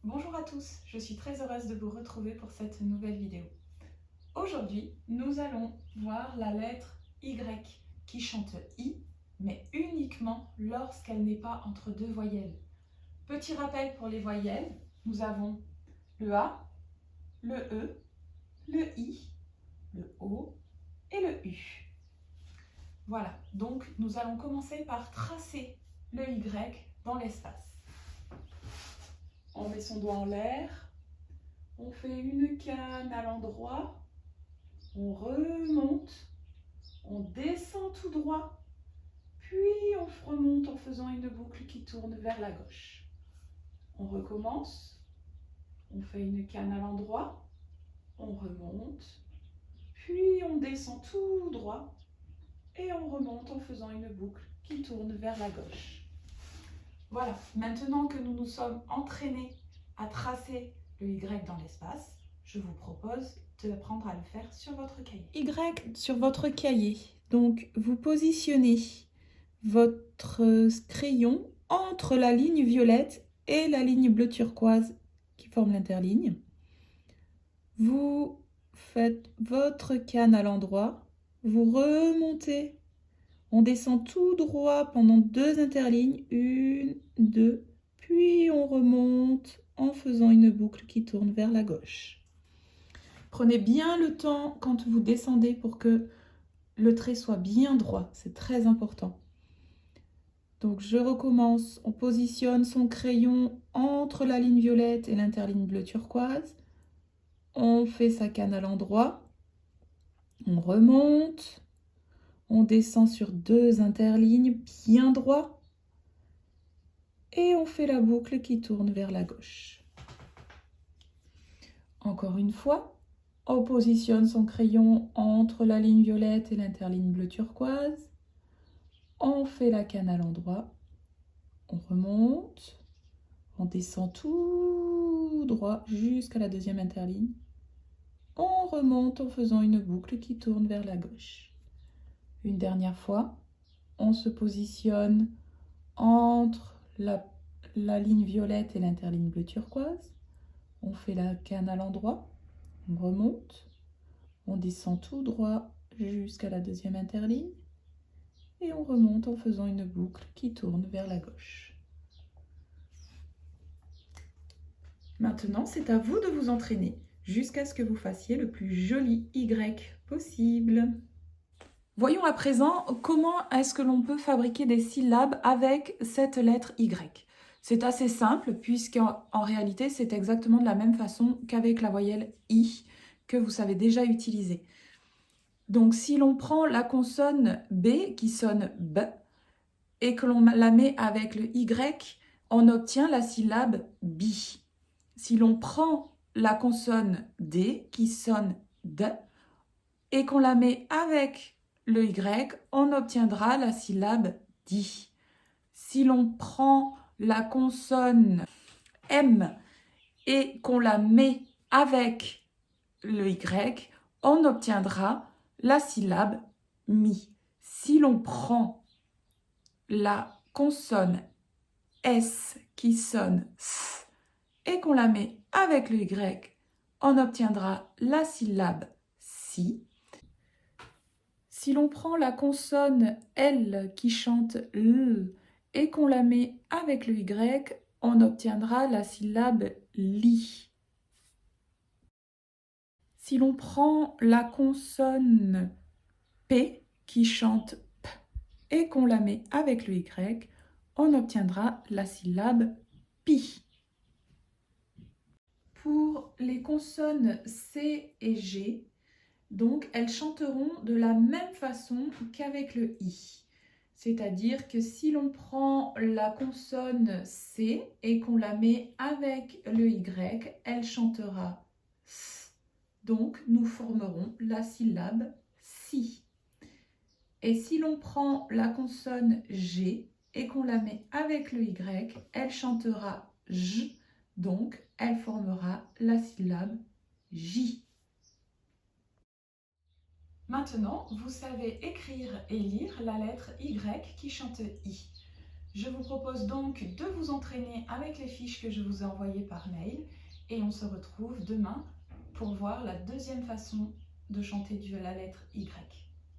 Bonjour à tous, je suis très heureuse de vous retrouver pour cette nouvelle vidéo. Aujourd'hui, nous allons voir la lettre Y qui chante I, mais uniquement lorsqu'elle n'est pas entre deux voyelles. Petit rappel pour les voyelles, nous avons le A, le E, le I, le O et le U. Voilà, donc nous allons commencer par tracer le Y dans l'espace. On met son doigt en l'air, on fait une canne à l'endroit, on remonte, on descend tout droit, puis on remonte en faisant une boucle qui tourne vers la gauche. On recommence, on fait une canne à l'endroit, on remonte, puis on descend tout droit et on remonte en faisant une boucle qui tourne vers la gauche. Voilà, maintenant que nous nous sommes entraînés à tracer le Y dans l'espace, je vous propose d'apprendre à le faire sur votre cahier. Y sur votre cahier. Donc, vous positionnez votre crayon entre la ligne violette et la ligne bleu turquoise qui forme l'interligne. Vous faites votre canne à l'endroit, vous remontez. On descend tout droit pendant 2 interlignes, 1, 2, puis on remonte en faisant une boucle qui tourne vers la gauche. Prenez bien le temps quand vous descendez pour que le trait soit bien droit, c'est très important. Donc je recommence, on positionne son crayon entre la ligne violette et l'interligne bleu turquoise. On fait sa canne à l'endroit, on remonte. On descend sur 2 interlignes bien droit et on fait la boucle qui tourne vers la gauche. Encore une fois, on positionne son crayon entre la ligne violette et l'interligne bleu turquoise. On fait la canne à l'endroit, on remonte, on descend tout droit jusqu'à la 2e interligne. On remonte en faisant une boucle qui tourne vers la gauche. Une dernière fois, on se positionne entre la ligne violette et l'interligne bleu turquoise. On fait la canne à l'endroit, on remonte, on descend tout droit jusqu'à la 2e interligne et on remonte en faisant une boucle qui tourne vers la gauche. Maintenant, c'est à vous de vous entraîner jusqu'à ce que vous fassiez le plus joli Y possible. Voyons à présent comment est-ce que l'on peut fabriquer des syllabes avec cette lettre Y. C'est assez simple puisqu'en réalité c'est exactement de la même façon qu'avec la voyelle I que vous savez déjà utiliser. Donc si l'on prend la consonne B qui sonne B et que l'on la met avec le Y, on obtient la syllabe bi. Si l'on prend la consonne D qui sonne D et qu'on la met avec le Y, on obtiendra la syllabe di. Si l'on prend la consonne M et qu'on la met avec le Y, on obtiendra la syllabe mi. Si l'on prend la consonne S qui sonne S et qu'on la met avec le Y, on obtiendra la syllabe si. Si l'on prend la consonne L qui chante L et qu'on la met avec le Y, on obtiendra la syllabe li. Si l'on prend la consonne P qui chante P et qu'on la met avec le Y, on obtiendra la syllabe pi. Pour les consonnes C et G, donc, elles chanteront de la même façon qu'avec le I. C'est-à-dire que si l'on prend la consonne C et qu'on la met avec le Y, elle chantera S. Donc, nous formerons la syllabe si. Et si l'on prend la consonne G et qu'on la met avec le Y, elle chantera J. Donc, elle formera la syllabe J. Maintenant, vous savez écrire et lire la lettre Y qui chante I. Je vous propose donc de vous entraîner avec les fiches que je vous ai envoyées par mail et on se retrouve demain pour voir la deuxième façon de chanter la lettre Y.